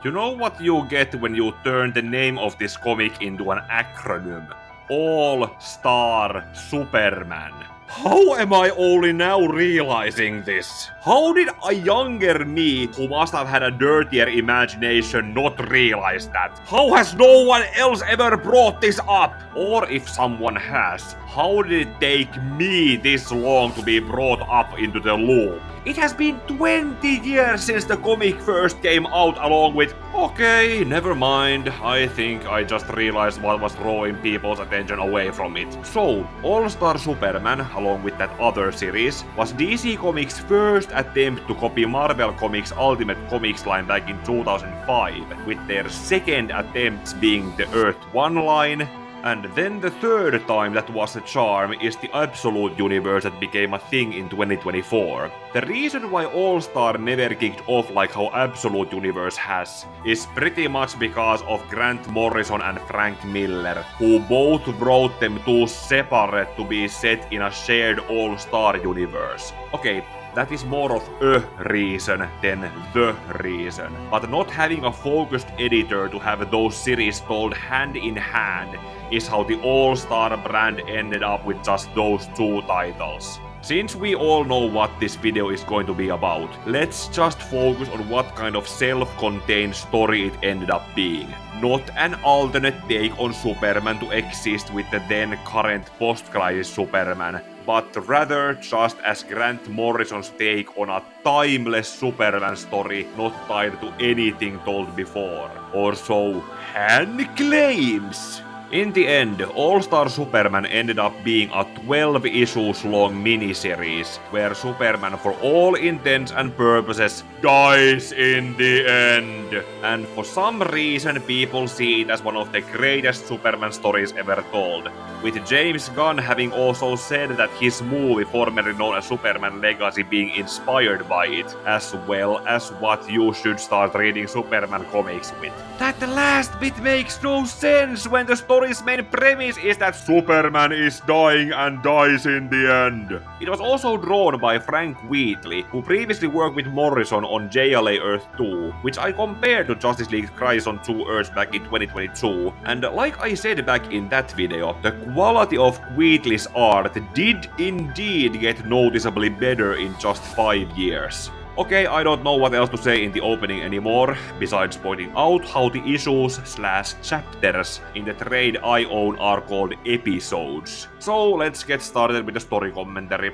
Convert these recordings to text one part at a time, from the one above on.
You know what you get when you turn the name of this comic into an acronym? All-Star Superman. How am I only now realizing this? How did a younger me, who must have had a dirtier imagination, not realize that? How has no one else ever brought this up? Or if someone has, how did it take me this long to be brought up into the loop? It has been 20 years since the comic first came out, along with, okay, never mind, I think I just realized what was drawing people's attention away from it. So, All-Star Superman, along with that other series, was DC Comics' first attempt to copy Marvel Comics' Ultimate Comics line back in 2005, with their second attempt being the Earth 1 line. And then the third time that was a charm is the Absolute Universe that became a thing in 2024. The reason why All-Star never kicked off like how Absolute Universe has is pretty much because of Grant Morrison and Frank Miller, who both wrote them too separate to be set in a shared All-Star Universe. Okay, that is more of a reason than the reason. But not having a focused editor to have those series told hand in hand is how the All-Star brand ended up with just those two titles. Since we all know what this video is going to be about, let's just focus on what kind of self-contained story it ended up being. Not an alternate take on Superman to exist with the then current post-crisis Superman, but rather just as Grant Morrison's take on a timeless Superman story not tied to anything told before. Or so Han claims. In the end, All-Star Superman ended up being a 12 issues long miniseries, where Superman for all intents and purposes dies in the end. And for some reason people see it as one of the greatest Superman stories ever told, with James Gunn having also said that his movie formerly known as Superman Legacy being inspired by it, as well as what you should start reading Superman comics with. That last bit makes no sense when the story's main premise is that Superman is dying and dies in the end. It was also drawn by Frank Wheatley, who previously worked with Morrison on JLA Earth 2, which I compared to Justice League Crisis on Two Earths back in 2022, and like I said back in that video, the quality of Wheatley's art did indeed get noticeably better in just 5 years. Okay, I don't know what else to say in the opening anymore, besides pointing out how the issues/chapters in the trade I own are called episodes. So let's get started with the story commentary.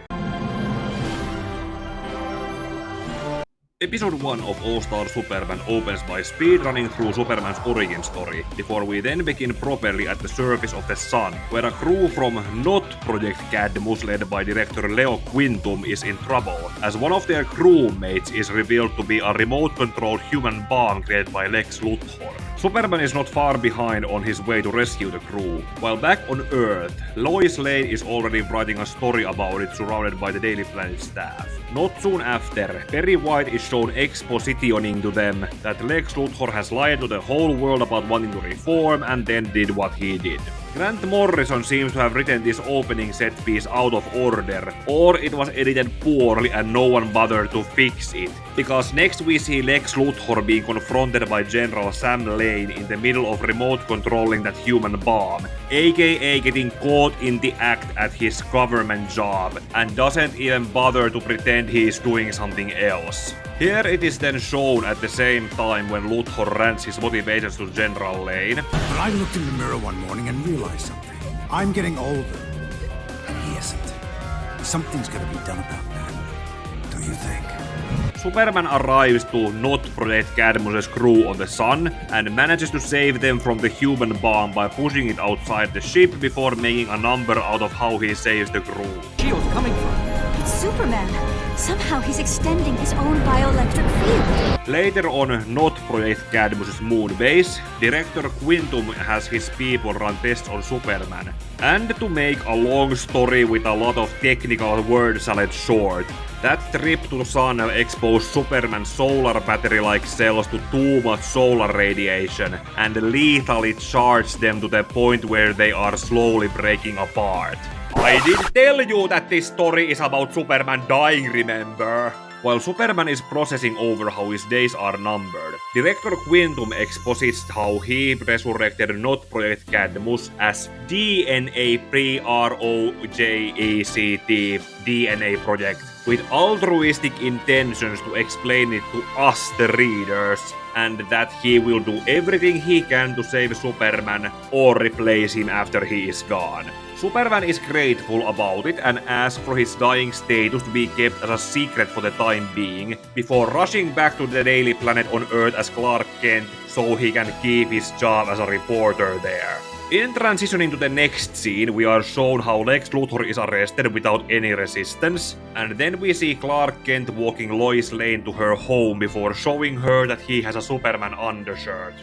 Episode 1 of All-Star Superman opens by speedrunning through Superman's origin story, before we then begin properly at the surface of the sun, where a crew from not Project Cadmus led by director Leo Quintum is in trouble, as one of their crewmates is revealed to be a remote-controlled human bomb created by Lex Luthor. Superman is not far behind on his way to rescue the crew, while back on Earth, Lois Lane is already writing a story about it surrounded by the Daily Planet staff. Not soon after, Perry White is shown expositioning to them that Lex Luthor has lied to the whole world about wanting to reform and then did what he did. Grant Morrison seems to have written this opening set piece out of order, or it was edited poorly and no one bothered to fix it, because next we see Lex Luthor being confronted by General Sam Lane in the middle of remote controlling that human bomb, aka getting caught in the act at his government job, and doesn't even bother to pretend he is doing something else. Here it is then shown at the same time when Luthor rants his motivations to General Lane. But I looked in the mirror one morning and realized something. I'm getting older, and he isn't. Something's gotta be done about that, don't you think? Superman arrives to not Project Cadmus' crew on the sun and manages to save them from the human bomb by pushing it outside the ship before making a number out of how he saves the crew. Shield's coming from? It's Superman. Somehow he's extending his own bioelectric field. Later on not Project Cadmus' moon base, director Quintum has his people run tests on Superman. And to make a long story with a lot of technical word salad short, that trip to the sun exposed Superman's solar battery-like cells to too much solar radiation and lethally charged them to the point where they are slowly breaking apart. I did tell you that this story is about Superman dying, remember? While Superman is processing over how his days are numbered, Director Quintum exposits how he resurrected not Project Cadmus as DNA Project DNA Project, with altruistic intentions to explain it to us, the readers, and that he will do everything he can to save Superman or replace him after he is gone. Superman is grateful about it and asks for his dying status to be kept as a secret for the time being, before rushing back to the Daily Planet on Earth as Clark Kent so he can keep his job as a reporter there. In transitioning to the next scene, we are shown how Lex Luthor is arrested without any resistance, and then we see Clark Kent walking Lois Lane to her home before showing her that he has a Superman undershirt.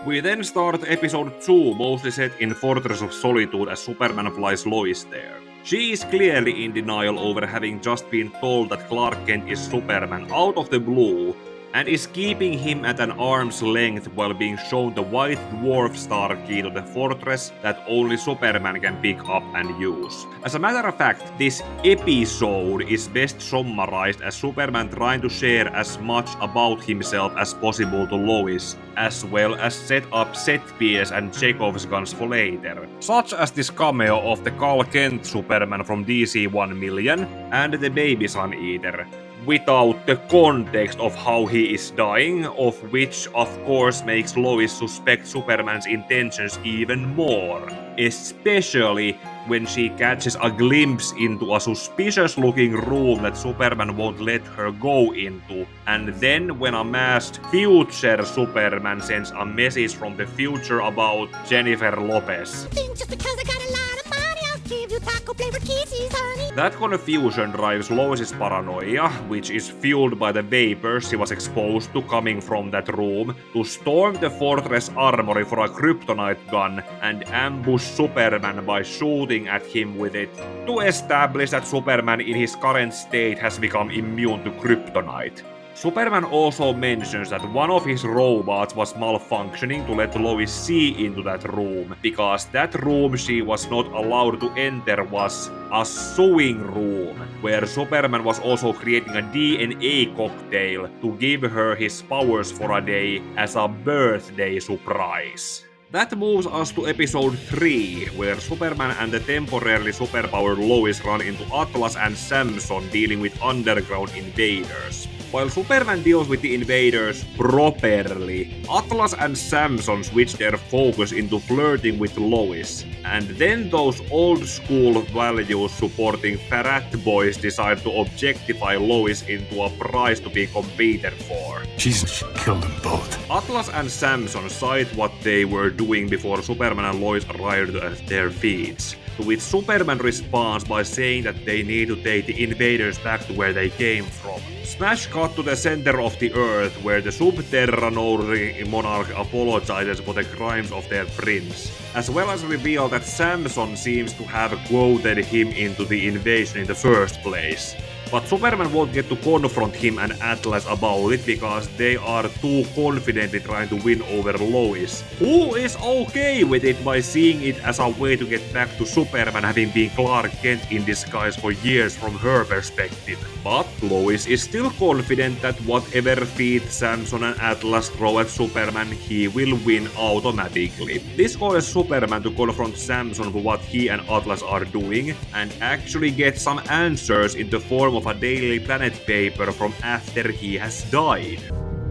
We then start episode 2, mostly set in Fortress of Solitude as Superman flies Lois there. She is clearly in denial over having just been told that Clark Kent is Superman out of the blue, and is keeping him at an arm's length while being shown the white dwarf star key to the fortress that only Superman can pick up and use. As a matter of fact, this episode is best summarized as Superman trying to share as much about himself as possible to Lois, as well as set up set pieces and Chekhov's guns for later, such as this cameo of the Clark Kent Superman from DC 1 Million and the Baby Sun Eater, without the context of how he is dying, of which of course makes Lois suspect Superman's intentions even more, especially when she catches a glimpse into a suspicious looking room that Superman won't let her go into, and then when a masked future Superman sends a message from the future about Jennifer Lopez. Just because I got a lot of money, I'll give you taco flavored kisses, honey. That confusion drives Lois's paranoia, which is fueled by the vapors she was exposed to coming from that room, to storm the fortress armory for a kryptonite gun and ambush Superman by shooting at him with it, to establish that Superman in his current state has become immune to kryptonite. Superman also mentions that one of his robots was malfunctioning to let Lois see into that room, because that room she was not allowed to enter was a sewing room, where Superman was also creating a DNA cocktail to give her his powers for a day as a birthday surprise. That moves us to episode 3, where Superman and the temporarily superpowered Lois run into Atlas and Samson dealing with underground invaders. While Superman deals with the invaders properly, Atlas and Samson switch their focus into flirting with Lois, and then those old school values supporting frat boys decide to objectify Lois into a prize to be competed for. Jesus should kill them both. Atlas and Samson cite what they were doing before Superman and Lois arrived at their feet, to which Superman responds by saying that they need to take the invaders back to where they came from. Smash cut to the center of the Earth, where the Subterranori monarch apologizes for the crimes of their prince, as well as reveal that Samson seems to have quoted him into the invasion in the first place. But Superman won't get to confront him and Atlas about it because they are too confidently trying to win over Lois, who is okay with it by seeing it as a way to get back to Superman having been Clark Kent in disguise for years from her perspective. But Lois is still confident that whatever feat Samson and Atlas throw at Superman, he will win automatically. This causes Superman to confront Samson for what he and Atlas are doing, and actually get some answers in the form of a Daily Planet paper from after he has died.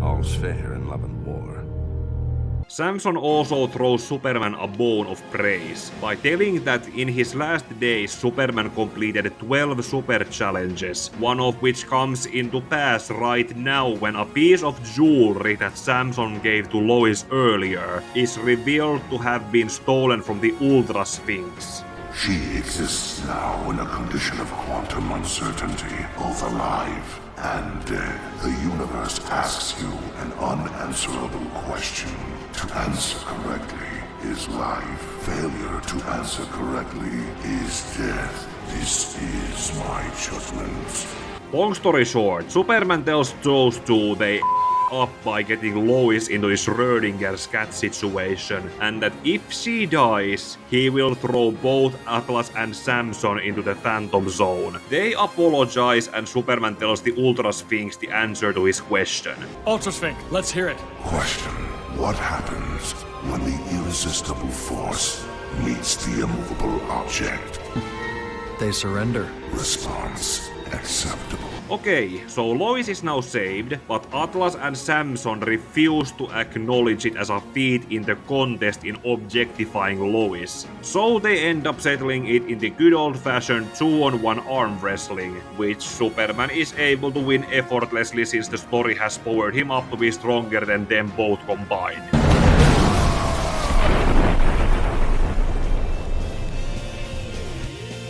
All's fair in love and war. Samson also throws Superman a bone of praise by telling that in his last days Superman completed 12 super challenges, one of which comes into pass right now when a piece of jewelry that Samson gave to Lois earlier is revealed to have been stolen from the Ultra Sphinx. She exists now in a condition of quantum uncertainty, both alive and dead. The universe asks you an unanswerable question. To answer correctly is life. Failure to answer correctly is death. This is my judgment. Long story short, Superman tells those two they up by getting Lois into this Schrödinger's cat situation, and that if she dies, he will throw both Atlas and Samson into the Phantom Zone. They apologize and Superman tells the Ultra Sphinx the answer to his question. Ultra Sphinx, let's hear it. Question: what happens when the irresistible force meets the immovable object? They surrender. Response acceptable. Okay, so Lois is now saved, but Atlas and Samson refuse to acknowledge it as a feat in the contest in objectifying Lois. So they end up settling it in the good old-fashioned 2-on-1 arm wrestling, which Superman is able to win effortlessly since the story has powered him up to be stronger than them both combined.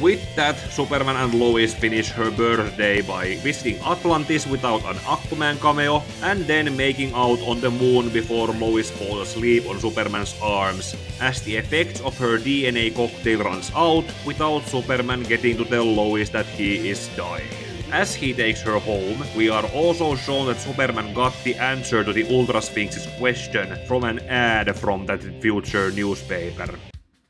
With that, Superman and Lois finish her birthday by visiting Atlantis without an Aquaman cameo, and then making out on the moon before Lois falls asleep on Superman's arms, as the effects of her DNA cocktail runs out without Superman getting to tell Lois that he is dying. As he takes her home, we are also shown that Superman got the answer to the Ultra Sphinx's question from an ad from that future newspaper.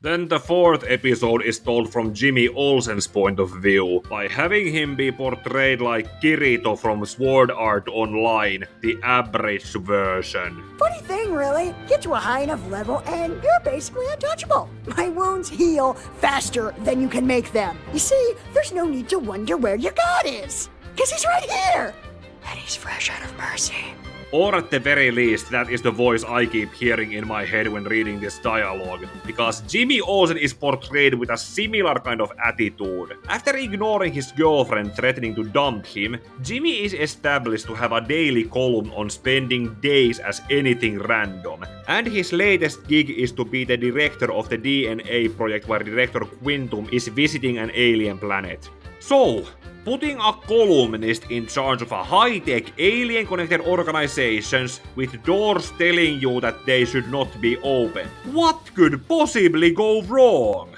Then the fourth episode is told from Jimmy Olsen's point of view, by having him be portrayed like Kirito from Sword Art Online, the abridged version. Funny thing, really. Get to a high enough level and you're basically untouchable. My wounds heal faster than you can make them. You see, there's no need to wonder where your god is, because he's right here. And he's fresh out of mercy. Or at the very least, that is the voice I keep hearing in my head when reading this dialogue, because Jimmy Olsen is portrayed with a similar kind of attitude. After ignoring his girlfriend threatening to dump him, Jimmy is established to have a daily column on spending days as anything random, and his latest gig is to be the director of the DNA project where Director Quintum is visiting an alien planet. So, putting a columnist in charge of a high-tech alien-connected organizations with doors telling you that they should not be open. What could possibly go wrong?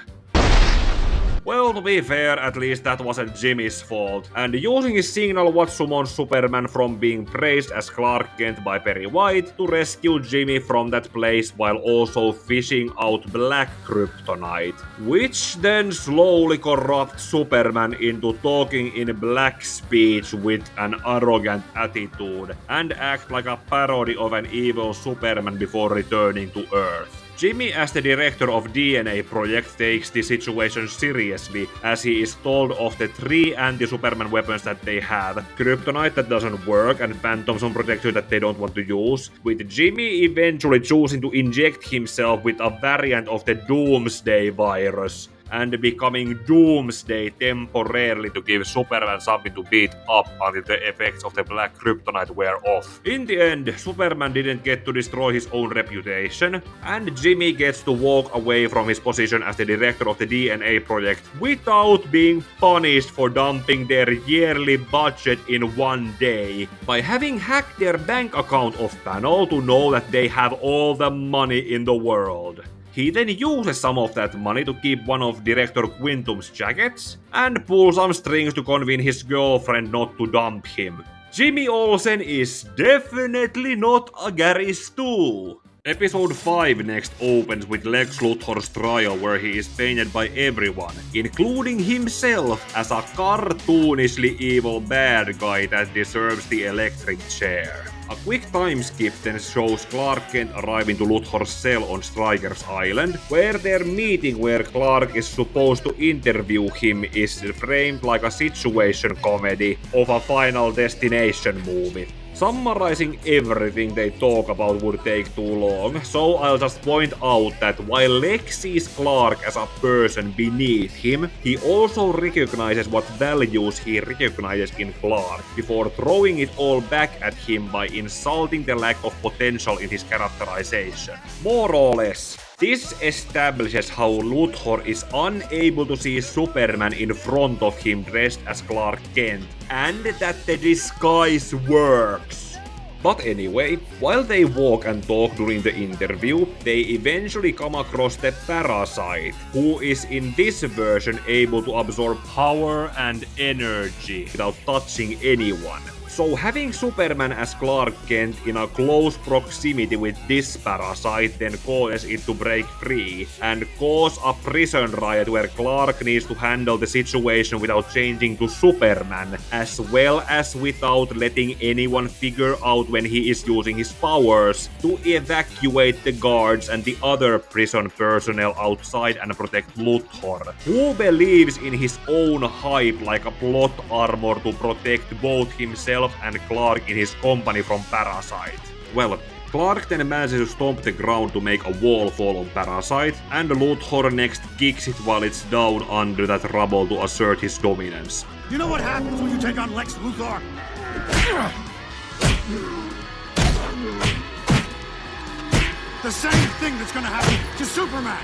Well, to be fair, at least that wasn't Jimmy's fault, and using his signal what summons Superman from being praised as Clark Kent by Perry White to rescue Jimmy from that place while also fishing out black kryptonite, which then slowly corrupts Superman into talking in black speech with an arrogant attitude, and act like a parody of an evil Superman before returning to Earth. Jimmy, as the director of DNA Project, takes the situation seriously, as he is told of the 3 anti-Superman weapons that they have, kryptonite that doesn't work and Phantom Zone protector that they don't want to use, with Jimmy eventually choosing to inject himself with a variant of the Doomsday virus, and becoming Doomsday temporarily to give Superman something to beat up until the effects of the black kryptonite wear off. In the end, Superman didn't get to destroy his own reputation, and Jimmy gets to walk away from his position as the director of the DNA project without being punished for dumping their yearly budget in one day, by having hacked their bank account off panel to know that they have all the money in the world. He then uses some of that money to keep one of Director Quintum's jackets, and pull some strings to convince his girlfriend not to dump him. Jimmy Olsen is definitely not a Gary Stu. Episode 5 next opens with Lex Luthor's trial, where he is painted by everyone, including himself, as a cartoonishly evil bad guy that deserves the electric chair. A quick time skip then shows Clark Kent arriving to Luthor's cell on Stryker's Island, where their meeting where Clark is supposed to interview him is framed like a situation comedy of a Final Destination movie. Summarizing everything they talk about would take too long, so I'll just point out that while Lex sees Clark as a person beneath him, he also recognizes what values he recognizes in Clark, before throwing it all back at him by insulting the lack of potential in his characterization. More or less, this establishes how Luthor is unable to see Superman in front of him dressed as Clark Kent, and that the disguise works. But anyway, while they walk and talk during the interview, they eventually come across the Parasite, who is in this version able to absorb power and energy without touching anyone. So having Superman as Clark Kent in a close proximity with this parasite then causes it to break free and cause a prison riot where Clark needs to handle the situation without changing to Superman, as well as without letting anyone figure out when he is using his powers to evacuate the guards and the other prison personnel outside and protect Luthor, who believes in his own hype like a plot armor to protect both himself and Clark in his company from Parasite. Well, Clark then manages to stomp the ground to make a wall fall on Parasite, and Luthor next kicks it while it's down under that rubble to assert his dominance. You know what happens when you take on Lex Luthor? The same thing that's gonna happen to Superman!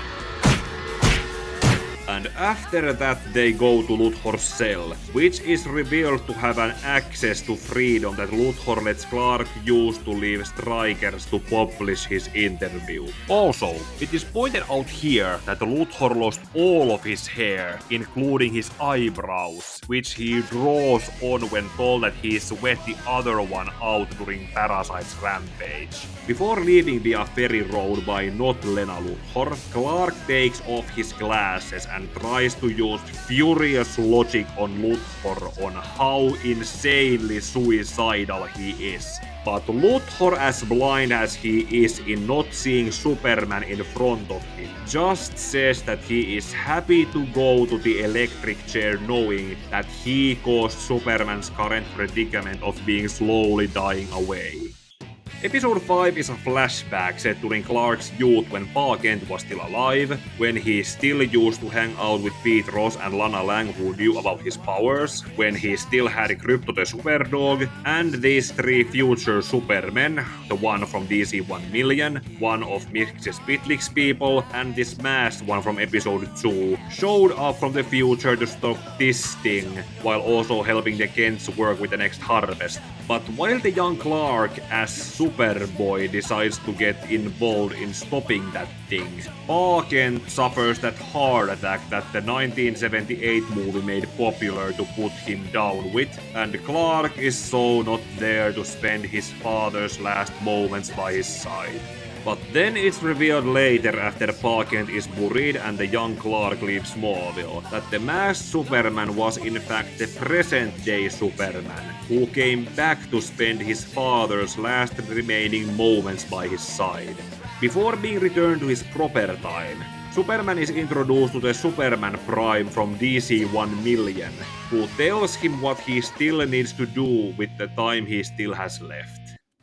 And after that they go to Luthor's cell, which is revealed to have an access to freedom that Luthor lets Clark use to leave strikers to publish his interview. Also, it is pointed out here that Luthor lost all of his hair, including his eyebrows, which he draws on when told that he sweat the other one out during Parasite's rampage. Before leaving via ferry road by not Lena Luthor, Clark takes off his glasses and tries to use furious logic on Luthor on how insanely suicidal he is. But Luthor, as blind as he is in not seeing Superman in front of him, just says that he is happy to go to the electric chair knowing that he caused Superman's current predicament of being slowly dying away. Episode 5 is a flashback set during Clark's youth when Pa Kent was still alive, when he still used to hang out with Pete Ross and Lana Lang who knew about his powers, when he still had Krypto the Superdog, and these 3 future Supermen, the one from DC 1 Million, one of Mix's Pitlix people, and this masked one from episode 2, showed up from the future to stop this thing, while also helping the Kents work with the next harvest. But while the young Clark as Superboy decides to get involved in stopping that thing, Pa Kent suffers that heart attack that the 1978 movie made popular to put him down with, and Clark is so not there to spend his father's last moments by his side. But then it's revealed later after Pa Kent is buried and the young Clark leaves Smallville that the masked Superman was in fact the present-day Superman, who came back to spend his father's last remaining moments by his side. Before being returned to his proper time, Superman is introduced to the Superman Prime from DC 1 Million, who tells him what he still needs to do with the time he still has left.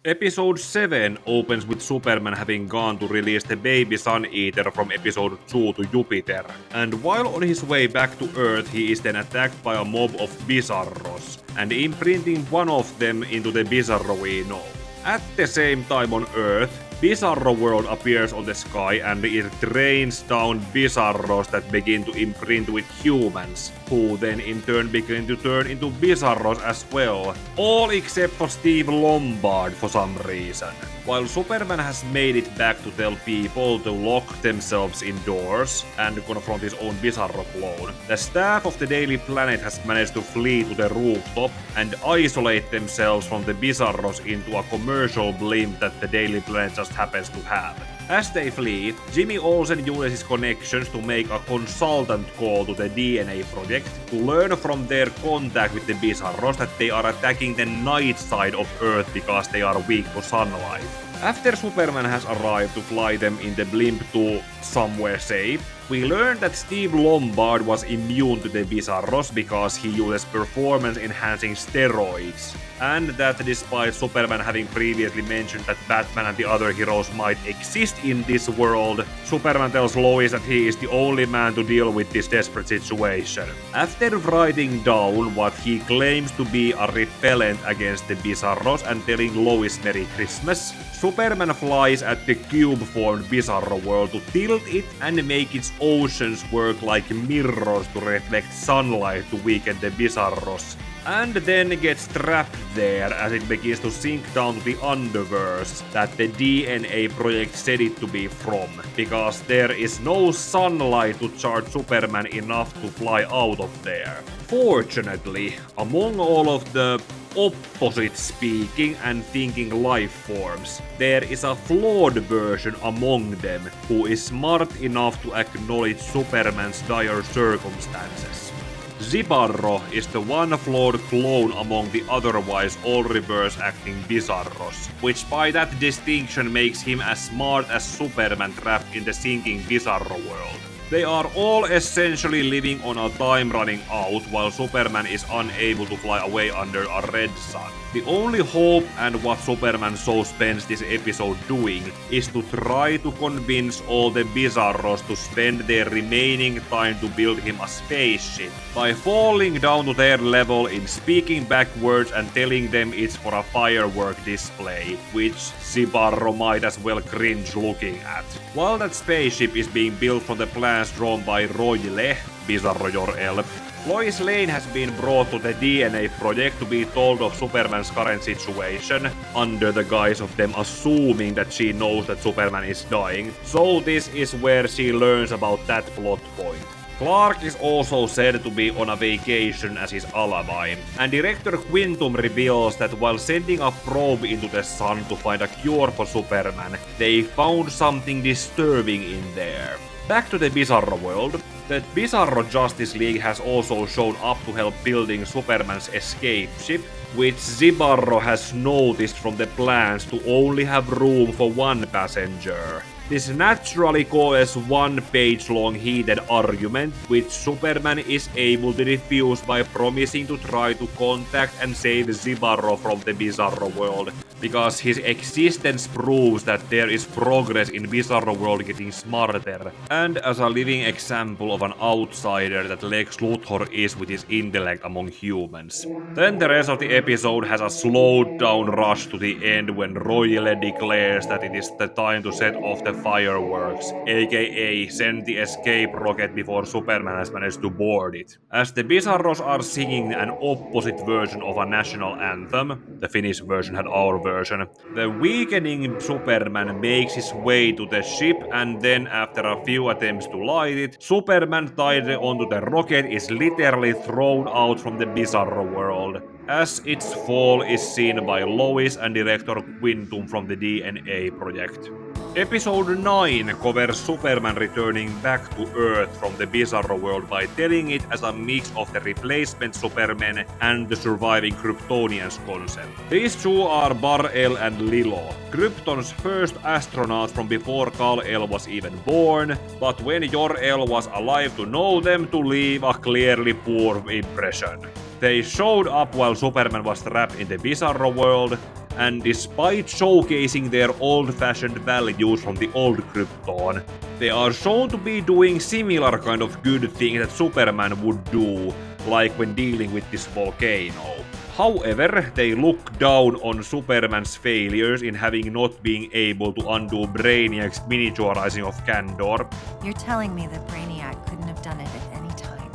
Episode 7 opens with Superman having gone to release the baby Sun-Eater from episode 2 to Jupiter, and while on his way back to Earth he is then attacked by a mob of Bizarros, and imprinting one of them into the Bizarro we know. At the same time on Earth, Bizarro World appears on the sky and it rains down Bizarros that begin to imprint with humans, who then in turn begin to turn into Bizarros as well, all except for Steve Lombard for some reason. While Superman has made it back to tell people to lock themselves indoors and confront his own Bizarro clone, the staff of the Daily Planet has managed to flee to the rooftop and isolate themselves from the Bizarros into a commercial blimp that the Daily Planet just happens to have. As they flee, Jimmy Olsen uses his connections to make a consultant call to the DNA project to learn from their contact with the Bizarros that they are attacking the night side of Earth because they are weak to sunlight. After Superman has arrived to fly them in the blimp to somewhere safe, we learn that Steve Lombard was immune to the Bizarros because he uses performance-enhancing steroids, and that despite Superman having previously mentioned that Batman and the other heroes might exist in this world, Superman tells Lois that he is the only man to deal with this desperate situation. After writing down what he claims to be a repellent against the Bizarros and telling Lois Merry Christmas, Superman flies at the cube-formed Bizarro world to tilt it and make its oceans work like mirrors to reflect sunlight to weaken the Bizarros, and then gets trapped there as it begins to sink down to the underverse that the DNA project said it to be from, because there is no sunlight to charge Superman enough to fly out of there. Fortunately, among all of the opposite-speaking and thinking life forms, there is a flawed version among them who is smart enough to acknowledge Superman's dire circumstances. Bizarro is the one flawed clone among the otherwise all reverse-acting Bizarros, which by that distinction makes him as smart as Superman trapped in the sinking Bizarro world. They are all essentially living on a time running out while Superman is unable to fly away under a red sun. The only hope and what Superman so spends this episode doing is to try to convince all the Bizarros to spend their remaining time to build him a spaceship by falling down to their level in speaking backwards and telling them it's for a firework display, which Bizarro might as well cringe looking at. While that spaceship is being built from the plans drawn by Royle, Bizarro Jor-El, Lois Lane has been brought to the DNA project to be told of Superman's current situation, under the guise of them assuming that she knows that Superman is dying, so this is where she learns about that plot point. Clark is also said to be on a vacation as his alibi, and director Quintum reveals that while sending a probe into the sun to find a cure for Superman, they found something disturbing in there. Back to the Bizarro world, the Bizarro Justice League has also shown up to help building Superman's escape ship, which Bizarro has noticed from the plans to only have room for one passenger. This naturally causes one-page-long heated argument, which Superman is able to defuse by promising to try to contact and save Bizarro from the Bizarro world, because his existence proves that there is progress in Bizarro world getting smarter, and as a living example of an outsider that Lex Luthor is with his intellect among humans. Then the rest of the episode has a slowed down rush to the end when Royle declares that it is the time to set off the fireworks, aka send the escape rocket before Superman has managed to board it. As the Bizarros are singing an opposite version of a national anthem, the Finnish version had our version, the weakening Superman makes his way to the ship, and then after a few attempts to light it, Superman tied onto the rocket is literally thrown out from the Bizarro world, as its fall is seen by Lois and director Quintum from the DNA project. Episode 9 covers Superman returning back to Earth from the Bizarro world by telling it as a mix of the replacement Supermen and the surviving Kryptonians concept. These two are Bar-El and Lilo, Krypton's first astronauts from before Kal-El was even born, but when Jor-El was alive to know them to leave a clearly poor impression. They showed up while Superman was trapped in the Bizarro world, and despite showcasing their old-fashioned values from the old Krypton, they are shown to be doing similar kind of good things that Superman would do, like when dealing with this volcano. However, they look down on Superman's failures in having not been able to undo Brainiac's miniaturizing of Kandor. You're telling me that Brainiac couldn't have done it at any time?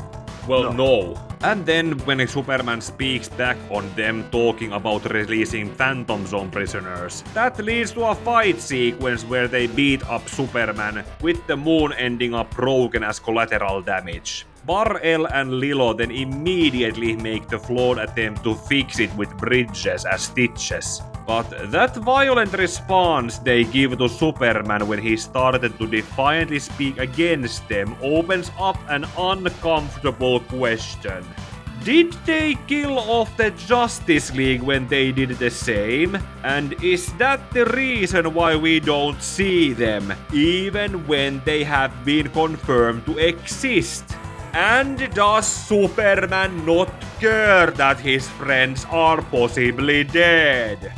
Well, no. And then when Superman speaks back on them talking about releasing Phantom Zone prisoners, that leads to a fight sequence where they beat up Superman, with the moon ending up broken as collateral damage. Bar-El and Lilo then immediately make the flawed attempt to fix it with bridges as stitches. But that violent response they give to Superman when he started to defiantly speak against them opens up an uncomfortable question. Did they kill off the Justice League when they did the same? And is that the reason why we don't see them, even when they have been confirmed to exist? And does Superman not care that his friends are possibly dead?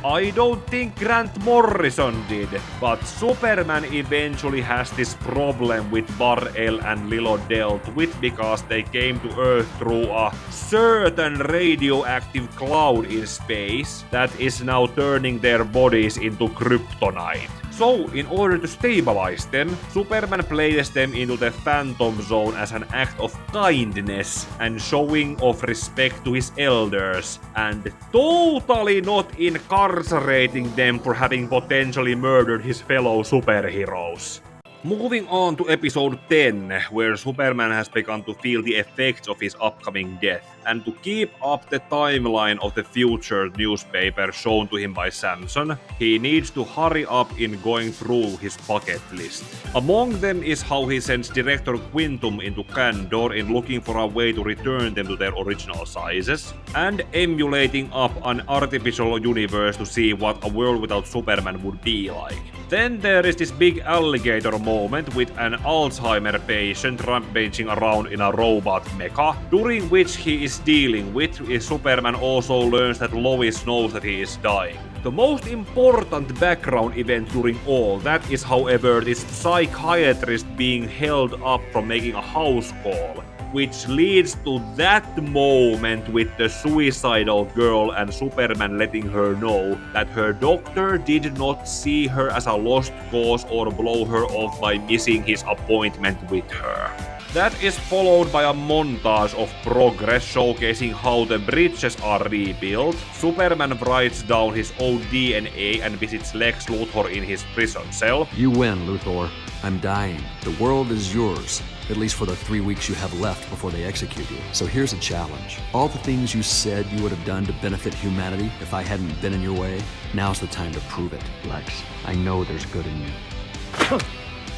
I don't think Grant Morrison did, but Superman eventually has this problem with Bar-El and Lilo dealt with because they came to Earth through a certain radioactive cloud in space that is now turning their bodies into kryptonite. So, in order to stabilize them, Superman places them into the Phantom Zone as an act of kindness and showing of respect to his elders, and totally not incarcerating them for having potentially murdered his fellow superheroes. Moving on to episode 10, where Superman has begun to feel the effects of his upcoming death, and to keep up the timeline of the future newspaper shown to him by Samson, he needs to hurry up in going through his bucket list. Among them is how he sends Director Quintum into Kandor in looking for a way to return them to their original sizes, and emulating up an artificial universe to see what a world without Superman would be like. Then there is this big alligator moment with an Alzheimer patient rampaging around in a robot mecha, during which he is dealing with, Superman also learns that Lois knows that he is dying. The most important background event during all that is, however, this psychiatrist being held up from making a house call, which leads to that moment with the suicidal girl and Superman letting her know that her doctor did not see her as a lost cause or blow her off by missing his appointment with her. That is followed by a montage of progress showcasing how the bridges are rebuilt. Superman writes down his own DNA and visits Lex Luthor in his prison cell. You win, Luthor. I'm dying. The world is yours, at least for the 3 weeks you have left before they execute you. So here's a challenge. All the things you said you would have done to benefit humanity if I hadn't been in your way, now's the time to prove it. Lex, I know there's good in you.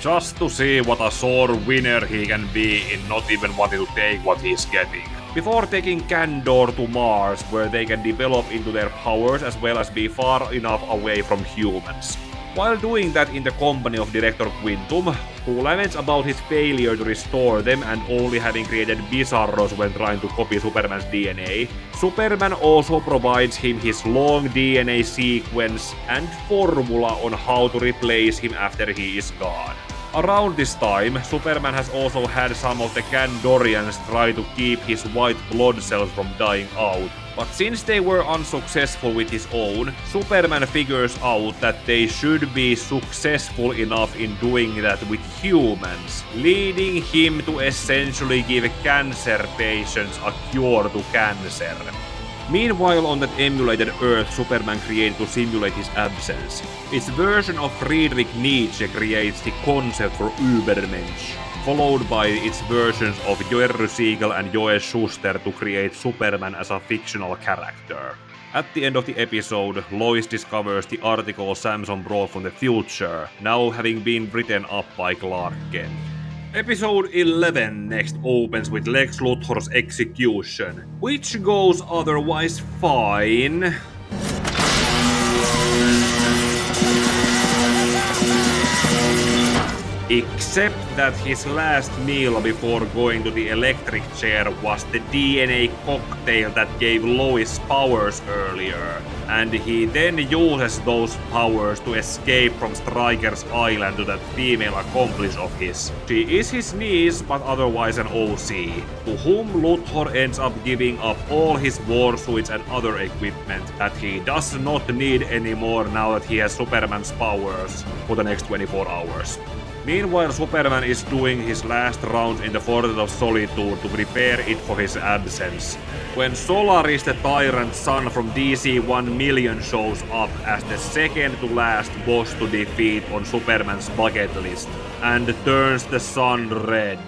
Just to see what a sore winner he can be in not even wanting to take what he's getting. Before taking Kandor to Mars, where they can develop into their powers as well as be far enough away from humans. While doing that in the company of Director Quintum, who laments about his failure to restore them and only having created Bizarros when trying to copy Superman's DNA, Superman also provides him his long DNA sequence and formula on how to replace him after he is gone. Around this time, Superman has also had some of the Kandorians try to keep his white blood cells from dying out, but since they were unsuccessful with his own, Superman figures out that they should be successful enough in doing that with humans, leading him to essentially give cancer patients a cure to cancer. Meanwhile, on that emulated Earth Superman created to simulate his absence, its version of Friedrich Nietzsche creates the concept for Übermensch, followed by its versions of Jerry Siegel and Joe Shuster to create Superman as a fictional character. At the end of the episode, Lois discovers the article Samson brought from the future, now having been written up by Clark Kent. Episode 11 next opens with Lex Luthor's execution, which goes otherwise fine. Except that his last meal before going to the electric chair was the DNA cocktail that gave Lois powers earlier, and he then uses those powers to escape from Stryker's island to that female accomplice of his. She is his niece, but otherwise an OC, to whom Luthor ends up giving up all his war suits and other equipment that he does not need anymore now that he has Superman's powers for the next 24 hours. Meanwhile, Superman is doing his last rounds in the Fortress of Solitude to prepare it for his absence, when Solaris the Tyrant's son from DC 1 million shows up as the second to last boss to defeat on Superman's bucket list, and turns the sun red.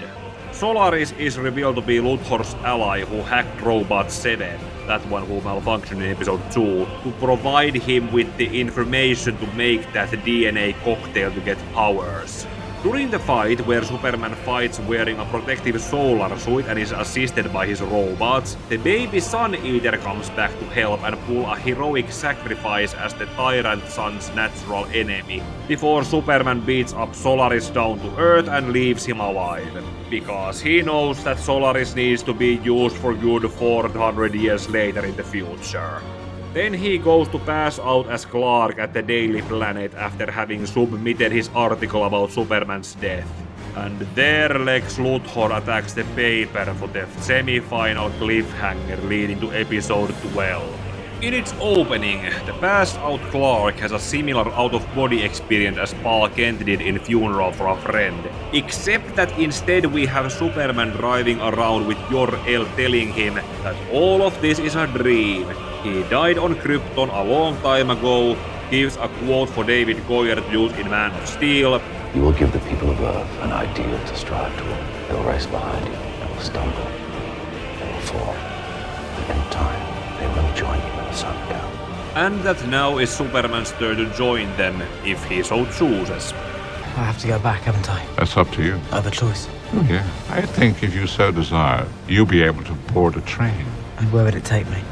Solaris is revealed to be Luthor's ally who hacked Robot 7, that one who malfunctioned in episode 2, to provide him with the information to make that DNA cocktail to get powers. During the fight, where Superman fights wearing a protective solar suit and is assisted by his robots, the baby Sun Eater comes back to help and pull a heroic sacrifice as the Tyrant Sun's natural enemy, before Superman beats up Solaris down to Earth and leaves him alive, because he knows that Solaris needs to be used for good 400 years later in the future. Then he goes to pass out as Clark at the Daily Planet after having submitted his article about Superman's death. And there Lex Luthor attacks the paper for the semi-final cliffhanger leading to episode 12. In its opening, the passed-out Clark has a similar out-of-body experience as Paul Kent did in Funeral for a Friend, except that instead we have Superman driving around with Jor-El telling him that all of this is a dream. He died on Krypton a long time ago, gives a quote for David Goyer to use in Man of Steel. You will give the people of Earth an ideal to strive toward. They will race behind you, they will stumble, they will fall. In time, they will join you in the sun count. And that now is Superman's turn to join them, if he so chooses. I have to go back, haven't I? That's up to you. I have a choice. Oh, yeah. I think if you so desire, you'll be able to board a train. And where would it take me?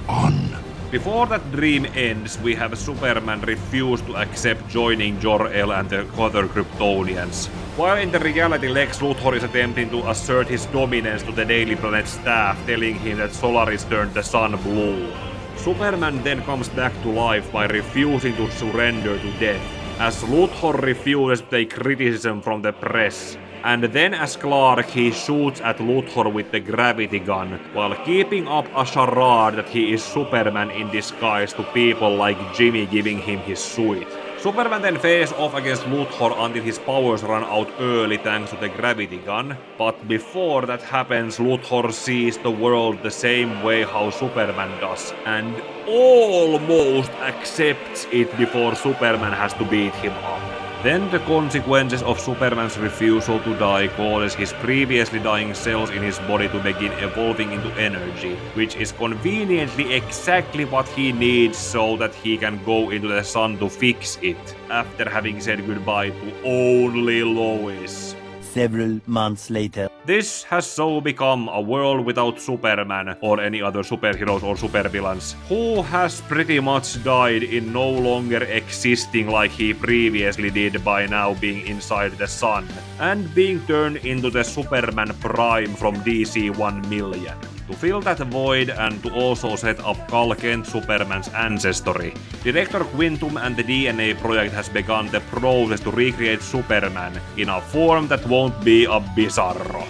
On. Before that dream ends, we have Superman refuse to accept joining Jor-El and the other Kryptonians. While in the reality, Lex Luthor is attempting to assert his dominance to the Daily Planet staff, telling him that Solaris turned the sun blue. Superman then comes back to life by refusing to surrender to death, as Luthor refuses to take criticism from the press. And then as Clark, he shoots at Luthor with the gravity gun, while keeping up a charade that he is Superman in disguise to people like Jimmy giving him his suit. Superman then faces off against Luthor until his powers run out early thanks to the gravity gun, but before that happens, Luthor sees the world the same way how Superman does, and almost accepts it before Superman has to beat him up. Then the consequences of Superman's refusal to die causes his previously dying cells in his body to begin evolving into energy, which is conveniently exactly what he needs so that he can go into the sun to fix it, after having said goodbye to only Lois. Several months later. This has so become a world without Superman or any other superheroes or supervillains, who has pretty much died in no longer existing like he previously did by now being inside the sun, and being turned into the Superman Prime from DC 1 million. To fill that void and to also set up Kal Kent Superman's ancestry, Director Quintum and the DNA Project has begun the process to recreate Superman in a form that won't be a Bizarro.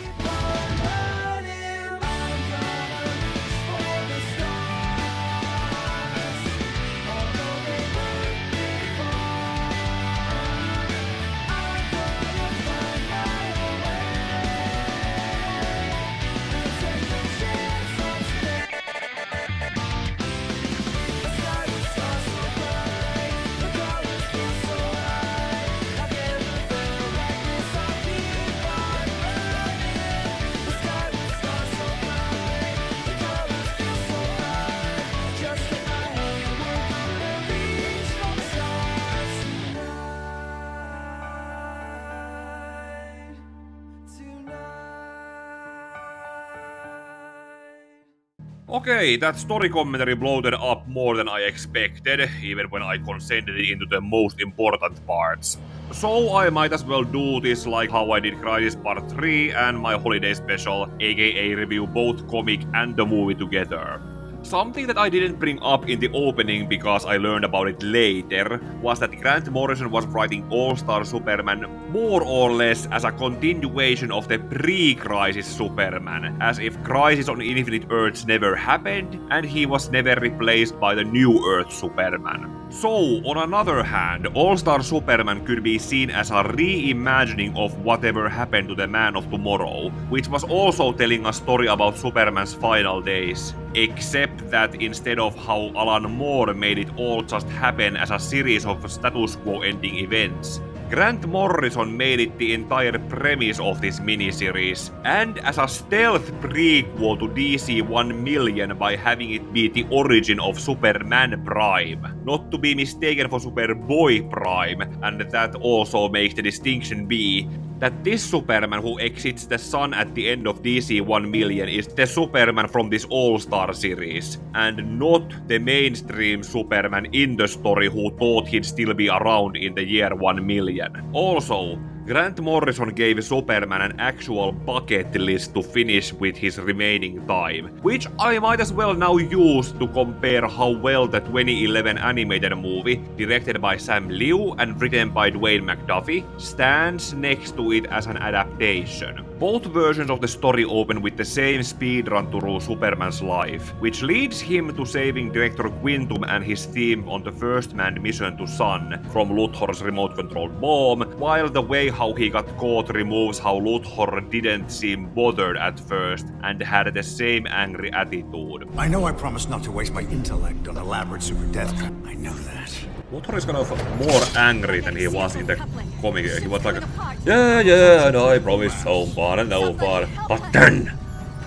Okay, that story commentary bloated up more than I expected, even when I consented it into the most important parts. So I might as well do this like how I did Crisis Part 3 and my holiday special, aka review both comic and the movie together. Something that I didn't bring up in the opening because I learned about it later was that Grant Morrison was writing All-Star Superman more or less as a continuation of the pre-Crisis Superman, as if Crisis on Infinite Earths never happened and he was never replaced by the New Earth Superman. So, on another hand, All-Star Superman could be seen as a reimagining of whatever happened to the Man of Tomorrow, which was also telling a story about Superman's final days. Except that instead of how Alan Moore made it all just happen as a series of status quo ending events, Grant Morrison made it the entire premise of this miniseries, and as a stealth prequel to DC 1 million by having it be the origin of Superman Prime, not to be mistaken for Superboy Prime, and that also makes the distinction be that this Superman who exits the sun at the end of DC 1 million is the Superman from this All-Star series, and not the mainstream Superman in the story who thought he'd still be around in the year 1 million. Also, Grant Morrison gave Superman an actual bucket list to finish with his remaining time, which I might as well now use to compare how well the 2011 animated movie, directed by Sam Liu and written by Dwayne McDuffie, stands next to it as an adaptation. Both versions of the story open with the same speedrun through Superman's life, which leads him to saving Director Quintum and his team on the first manned mission to Sun from Luthor's remote-controlled bomb, while the way how he got caught removes how Luthor didn't seem bothered at first and had the same angry attitude. I know I promised not to waste my intellect on elaborate super death trap. I know that. Luthor is kind of more angry than he was in the comic. He was like, yeah, and I promised so far and no far, but then,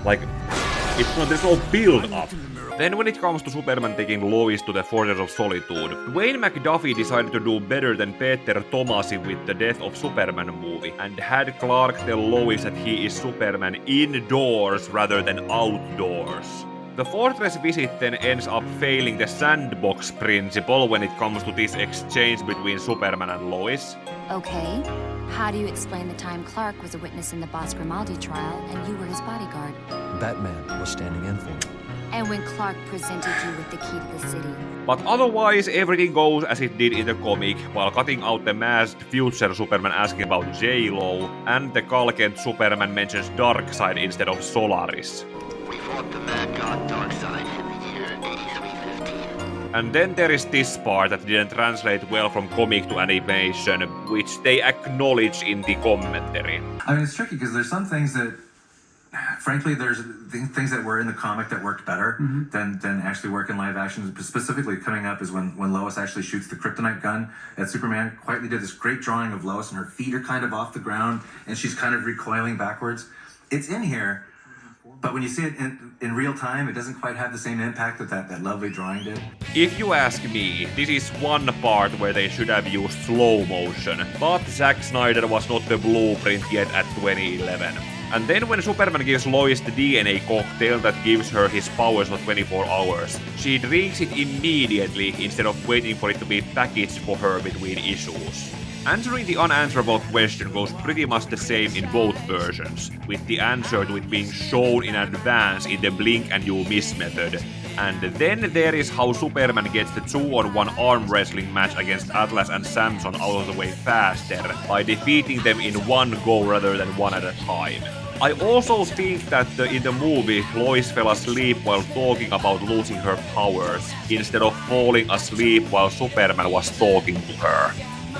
like, There's no build-up. Then when it comes to Superman taking Lois to the Fortress of Solitude, Dwayne McDuffie decided to do better than Peter Tomasi with the Death of Superman movie, and had Clark tell Lois that he is Superman indoors rather than outdoors. The Fortress visit then ends up failing the sandbox principle when it comes to this exchange between Superman and Lois. Okay. How do you explain the time Clark was a witness in the Boss Grimaldi trial and you were his bodyguard? Batman was standing in for me. And when Clark presented you with the key to the city? But otherwise, everything goes as it did in the comic, while cutting out the masked future Superman asking about J-Lo, and the Kal-Kent Superman mentions Darkseid instead of Solaris. We fought the Mad God Darkseid in the year 8315. And then there is this part that didn't translate well from comic to animation, which they acknowledge in the commentary. I mean, it's tricky because there's some things that, frankly, there's things that were in the comic that worked better than actually work in live action. Specifically, coming up is when Lois actually shoots the kryptonite gun at Superman. Quietly did this great drawing of Lois, and her feet are kind of off the ground, and she's kind of recoiling backwards. It's in here, but when you see it in real time, it doesn't quite have the same impact that lovely drawing did. If you ask me, this is one part where they should have used slow motion, but Zack Snyder was not the blueprint yet at 2011. And then when Superman gives Lois the DNA cocktail that gives her his powers for 24 hours, she drinks it immediately instead of waiting for it to be packaged for her between issues. Answering the unanswerable question goes pretty much the same in both versions, with the answer to it being shown in advance in the blink and you miss method. And then there is how Superman gets the 2-on-1 arm wrestling match against Atlas and Samson out of the way faster, by defeating them in one go rather than one at a time. I also think that in the movie, Lois fell asleep while talking about losing her powers, instead of falling asleep while Superman was talking to her.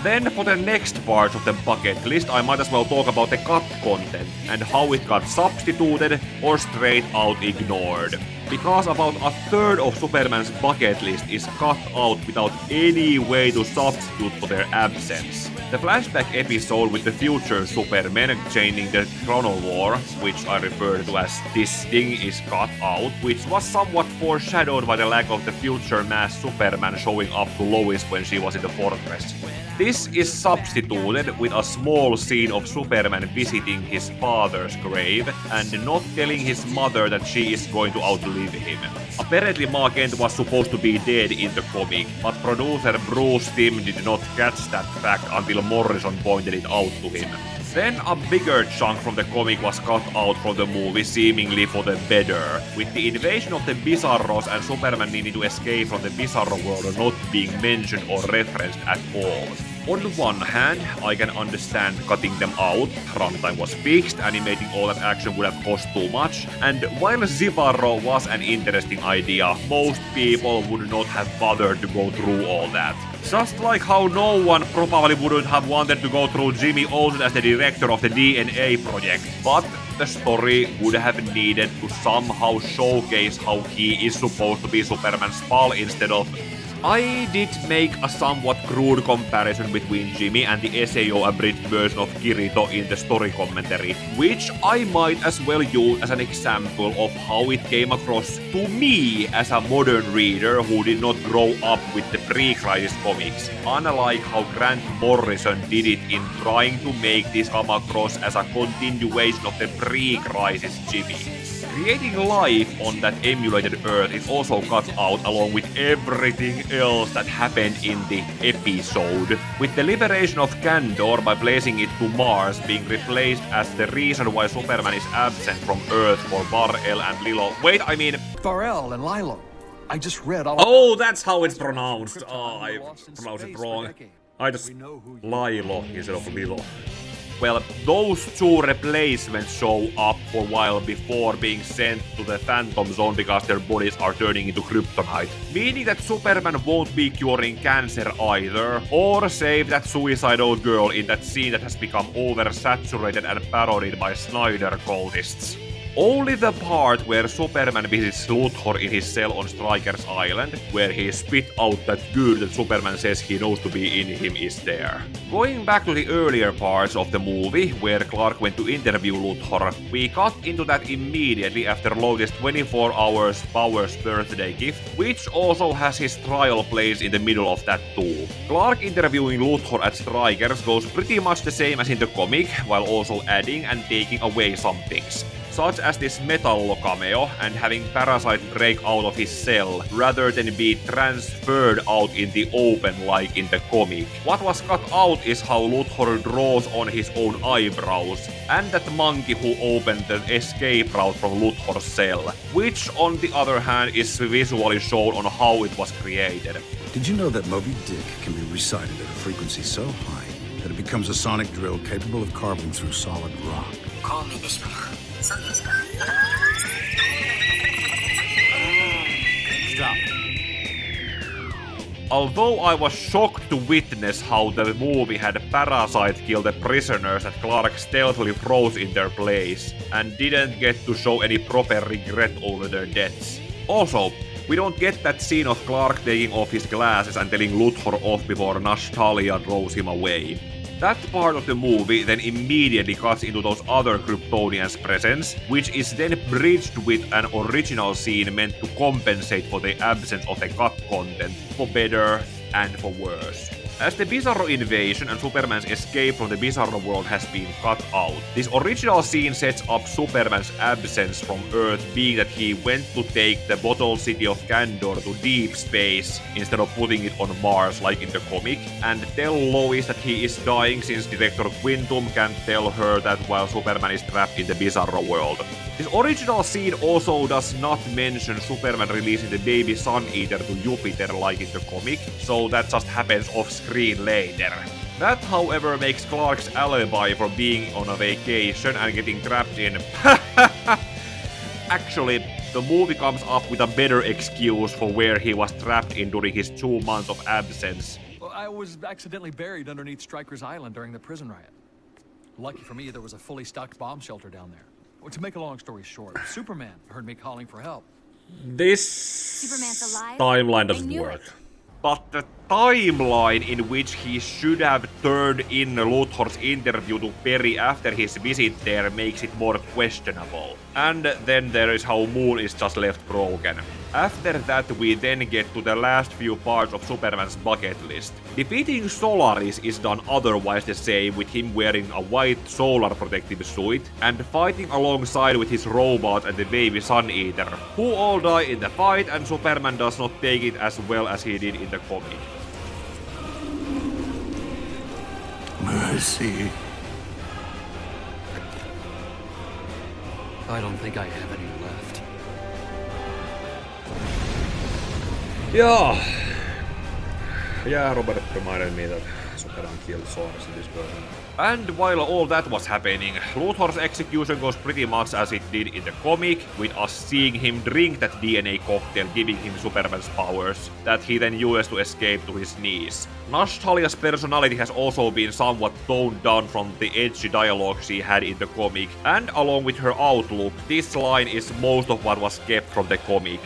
Then for the next part of the bucket list, I might as well talk about the cut content and how it got substituted or straight out ignored. Because about a third of Superman's bucket list is cut out without any way to substitute for their absence. The flashback episode with the future Supermen chaining the Chrono War, which I refer to as this thing, is cut out, which was somewhat foreshadowed by the lack of the future masked Superman showing up to Lois when she was in the fortress. This is substituted with a small scene of Superman visiting his father's grave and not telling his mother that she is going to outlive him. Apparently Mark Kent was supposed to be dead in the comic, but producer Bruce Timm did not catch that fact until Morrison pointed it out to him. Then a bigger chunk from the comic was cut out from the movie, seemingly for the better, with the invasion of the Bizarros and Superman needing to escape from the Bizarro world not being mentioned or referenced at all. On one hand, I can understand cutting them out, runtime was fixed, animating all that action would have cost too much, and while Bizarro was an interesting idea, most people would not have bothered to go through all that. Just like how no one probably wouldn't have wanted to go through Jimmy Olsen as the director of the DNA project, but the story would have needed to somehow showcase how he is supposed to be Superman's pal instead of... I did make a somewhat crude comparison between Jimmy and the SAO abridged version of Kirito in the story commentary, which I might as well use as an example of how it came across to me as a modern reader who did not grow up with the pre-crisis comics, unlike how Grant Morrison did it in trying to make this come across as a continuation of the pre-crisis Jimmy. Creating life on that emulated Earth is also cut out along with everything else that happened in the episode, with the liberation of Kandor by placing it to Mars being replaced as the reason why Superman is absent from Earth for Var-El and Lilo. Wait, I mean... Var-El and Lilo. I just read all... Oh, that's how it's pronounced. Oh, I pronounced it wrong. I just... Lilo instead of Lilo. Well, those two replacements show up for a while before being sent to the Phantom Zone because their bodies are turning into kryptonite. Meaning that Superman won't be curing cancer either, or save that suicidal girl in that scene that has become oversaturated and parodied by Snyder cultists. Only the part where Superman visits Luthor in his cell on Stryker's Island, where he spit out that good that Superman says he knows to be in him, is there. Going back to the earlier parts of the movie, where Clark went to interview Luthor, we got into that immediately after Lois' 24 hours Powers birthday gift, which also has his trial plays in the middle of that too. Clark interviewing Luthor at Stryker's goes pretty much the same as in the comic, while also adding and taking away some things, such as this Metallo cameo and having Parasite break out of his cell rather than be transferred out in the open like in the comic. What was cut out is how Luthor draws on his own eyebrows, and that monkey who opened the escape route from Luthor's cell, which on the other hand is visually shown on how it was created. Did you know that Moby Dick can be recited at a frequency so high that it becomes a sonic drill capable of carving through solid rock? Call me Ishmael. Stop. Although I was shocked to witness how the movie had Parasite kill the prisoners that Clark stealthily froze in their place, and didn't get to show any proper regret over their deaths. Also, we don't get that scene of Clark taking off his glasses and telling Luthor off before Nashtalia throws him away. That part of the movie then immediately cuts into those other Kryptonians' presence, which is then bridged with an original scene meant to compensate for the absence of the cut content, for better and for worse. As the Bizarro invasion and Superman's escape from the Bizarro world has been cut out, this original scene sets up Superman's absence from Earth being that he went to take the bottle city of Kandor to deep space instead of putting it on Mars like in the comic, and tell Lois that he is dying since Director Quintum can't tell her that while Superman is trapped in the Bizarro world. This original scene also does not mention Superman releasing the baby Sun Eater to Jupiter like in the comic, so that just happens off screen later. That, however, makes Clark's alibi for being on a vacation and getting trapped in... Actually, the movie comes up with a better excuse for where he was trapped in during his 2 months of absence. Well, I was accidentally buried underneath Stryker's Island during the prison riot. Lucky for me, there was a fully stocked bomb shelter down there. Well, to make a long story short, Superman heard me calling for help. This Superman's alive? timeline doesn't work. But the timeline in which he should have turned in Luthor's interview to Perry after his visit there makes it more questionable. And then there is how Moon is just left broken. After that we then get to the last few parts of Superman's bucket list. Defeating Solaris is done otherwise the same, with him wearing a white solar protective suit, and fighting alongside with his robot and the baby Sun Eater, who all die in the fight, and Superman does not take it as well as he did in the comic. Mercy. I don't think I have any left. Yeah, Robert reminded me that Superman killed Solaris in this version. And while all that was happening, Luthor's execution goes pretty much as it did in the comic, with us seeing him drink that DNA cocktail giving him Superman's powers, that he then used to escape to his knees. Nashtalia's personality has also been somewhat toned down from the edgy dialogue she had in the comic, and along with her outlook, this line is most of what was kept from the comic.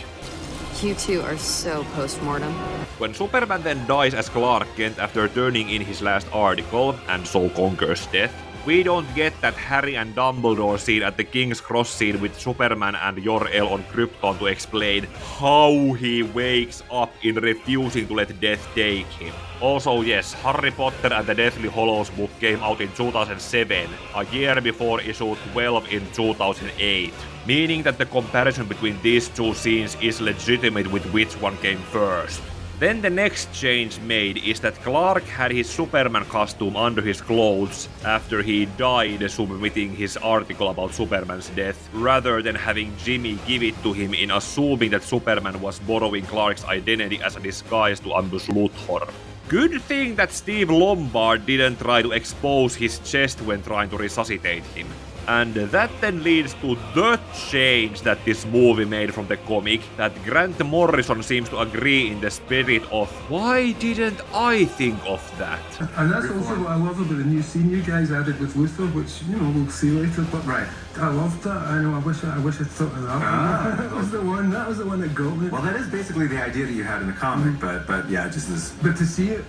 You two are so post-mortem. When Superman then dies as Clark Kent after turning in his last article, and so conquers death, we don't get that Harry and Dumbledore scene at the King's Cross scene with Superman and Jor-El on Krypton to explain how he wakes up in refusing to let death take him. Also yes, Harry Potter and the Deathly Hallows book came out in 2007, a year before issue 12 in 2008. Meaning that the comparison between these two scenes is legitimate with which one came first. Then the next change made is that Clark had his Superman costume under his clothes after he died submitting his article about Superman's death, rather than having Jimmy give it to him in assuming that Superman was borrowing Clark's identity as a disguise to ambush Luthor. Good thing that Steve Lombard didn't try to expose his chest when trying to resuscitate him. And that then leads to the change that this movie made from the comic, that Grant Morrison seems to agree in the spirit of, why didn't I think of that? And that's also what I love about the new scene you guys added with Luthor, which, you know, we'll see later, but right. I loved that. I know. I wish I'd thought of that. That was the one. That was the one that got me. Well, that is basically the idea that you had in the comic, but yeah, just this. But to see it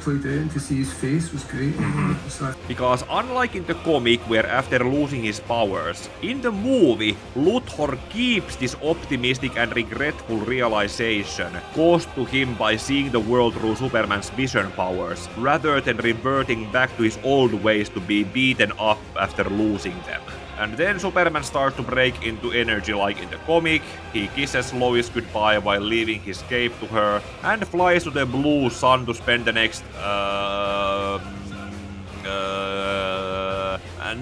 played out and to see his face was great. Because unlike in the comic, where after losing his powers, in the movie, Luthor keeps this optimistic and regretful realization caused to him by seeing the world through Superman's vision powers, rather than reverting back to his old ways to be beaten up after losing them. And then Superman starts to break into energy like in the comic, he kisses Lois goodbye while leaving his cape to her, and flies to the blue sun to spend the next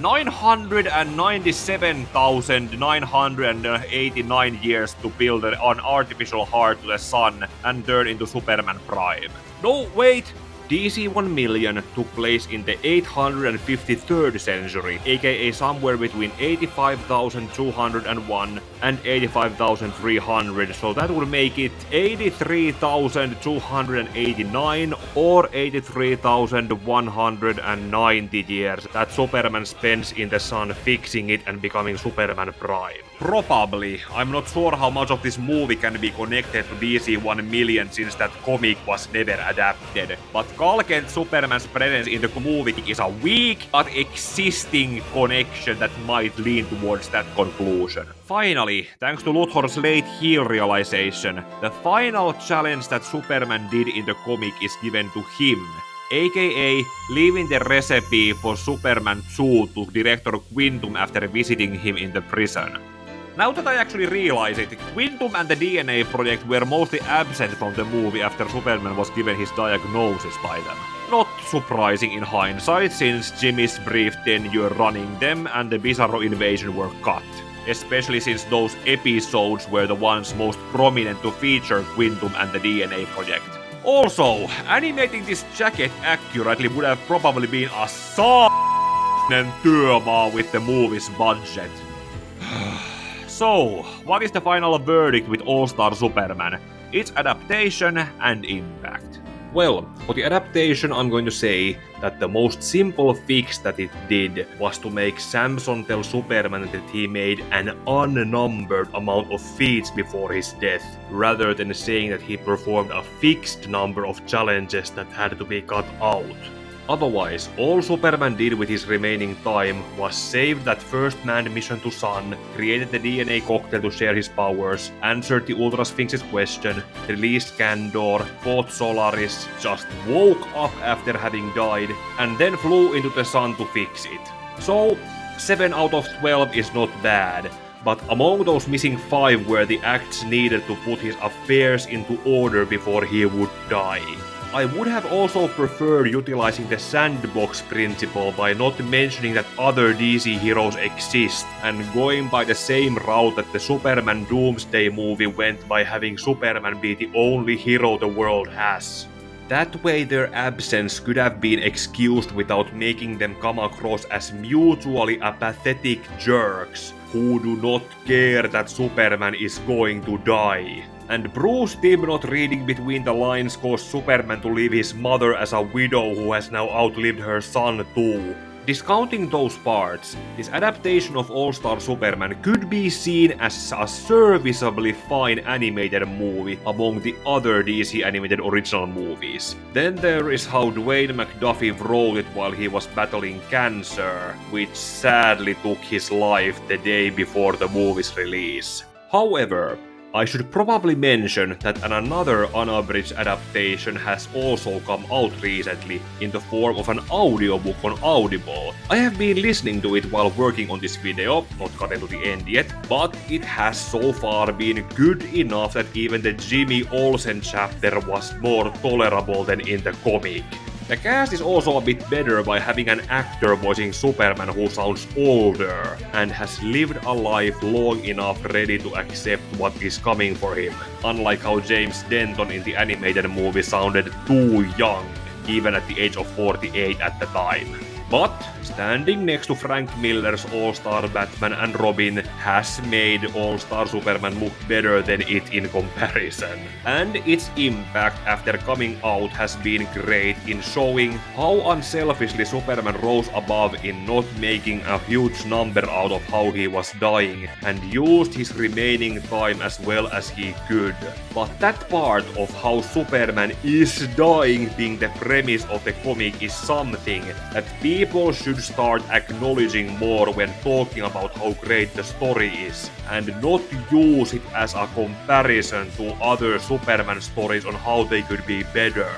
997,989 years to build an artificial heart to the sun and turn into Superman Prime. No, wait! DC 1 million took place in the 853rd century, aka somewhere between 85,201 and 85,300, so that would make it 83,289 or 83,190 years that Superman spends in the sun fixing it and becoming Superman Prime. Probably. I'm not sure how much of this movie can be connected to DC 1 million since that comic was never adapted, but Clark Kent Superman's presence in the movie is a weak but existing connection that might lean towards that conclusion. Finally, thanks to Luthor's late heel realization, the final challenge that Superman did in the comic is given to him, aka leaving the recipe for Superman 2 to director Quintum after visiting him in the prison. Now that I actually realize it, Quintum and the DNA project were mostly absent from the movie after Superman was given his diagnosis by them. Not surprising in hindsight, since Jimmy's brief tenure running them and the Bizarro invasion were cut. Especially since those episodes were the ones most prominent to feature Quintum and the DNA project. Also, animating this jacket accurately would have probably been a työmaa with the movie's budget. So, what is the final verdict with All-Star Superman? Its adaptation and impact. Well, for the adaptation I'm going to say that the most simple fix that it did was to make Samson tell Superman that he made an unnumbered amount of feats before his death, rather than saying that he performed a fixed number of challenges that had to be cut out. Otherwise, all Superman did with his remaining time was save that first manned mission to Sun, created the DNA cocktail to share his powers, answered the Ultra Sphinx's question, released Kandor, fought Solaris, just woke up after having died, and then flew into the sun to fix it. So, 7 out of 12 is not bad, but among those missing 5 were the acts needed to put his affairs into order before he would die. I would have also preferred utilizing the sandbox principle by not mentioning that other DC heroes exist, and going by the same route that the Superman Doomsday movie went by having Superman be the only hero the world has. That way their absence could have been excused without making them come across as mutually apathetic jerks who do not care that Superman is going to die. And Bruce Timm not reading between the lines caused Superman to leave his mother as a widow who has now outlived her son too. Discounting those parts, this adaptation of All-Star Superman could be seen as a serviceably fine animated movie among the other DC animated original movies. Then there is how Dwayne McDuffie wrote it while he was battling cancer, which sadly took his life the day before the movie's release. However, I should probably mention that another unabridged adaptation has also come out recently in the form of an audiobook on Audible. I have been listening to it while working on this video, not gotten to the end yet, but it has so far been good enough that even the Jimmy Olsen chapter was more tolerable than in the comic. The cast is also a bit better by having an actor voicing Superman who sounds older and has lived a life long enough ready to accept what is coming for him, unlike how James Denton in the animated movie sounded too young, even at the age of 48 at the time. But standing next to Frank Miller's All-Star Batman and Robin has made All-Star Superman look better than it in comparison. And its impact after coming out has been great in showing how unselfishly Superman rose above in not making a huge number out of how he was dying and used his remaining time as well as he could. But that part of how Superman is dying being the premise of the comic is something that people should start acknowledging more when talking about how great the story is, and not use it as a comparison to other Superman stories on how they could be better.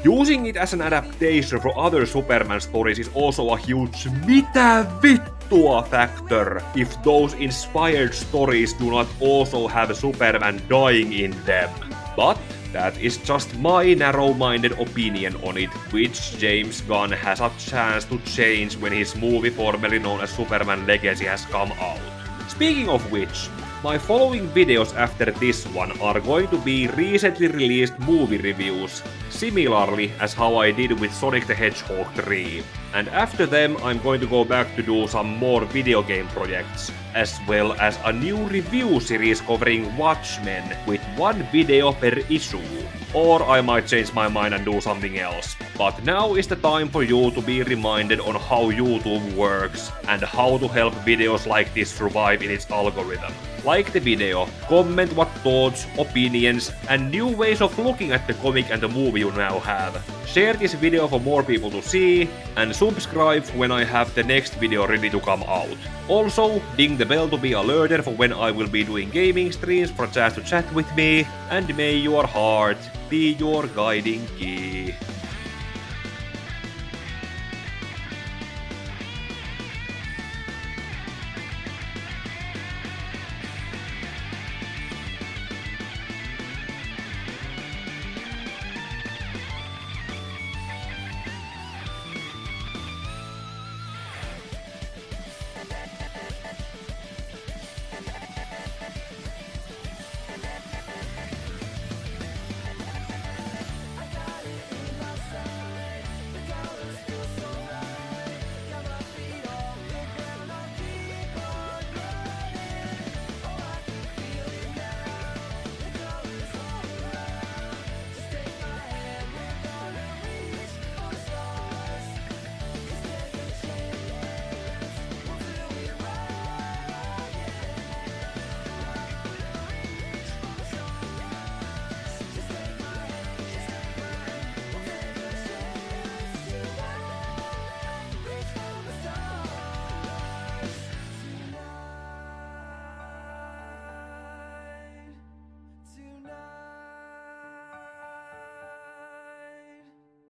Using it as an adaptation for other Superman stories is also a huge mitä vittua factor if those inspired stories do not also have Superman dying in them. But that is just my narrow-minded opinion on it, which James Gunn has a chance to change when his movie formerly known as Superman Legacy has come out. Speaking of which, my following videos after this one are going to be recently released movie reviews, similarly as how I did with Sonic the Hedgehog 3. And after them I'm going to go back to do some more video game projects, as well as a new review series covering Watchmen with one video per issue. Or I might change my mind and do something else. But now is the time for you to be reminded on how YouTube works and how to help videos like this survive in its algorithm. Like the video, comment what thoughts, opinions, and new ways of looking at the comic and the movie you now have. Share this video for more people to see, and subscribe when I have the next video ready to come out. Also, ding the bell to be alerted for when I will be doing gaming streams for a chance to chat with me, and may your heart be your guiding key.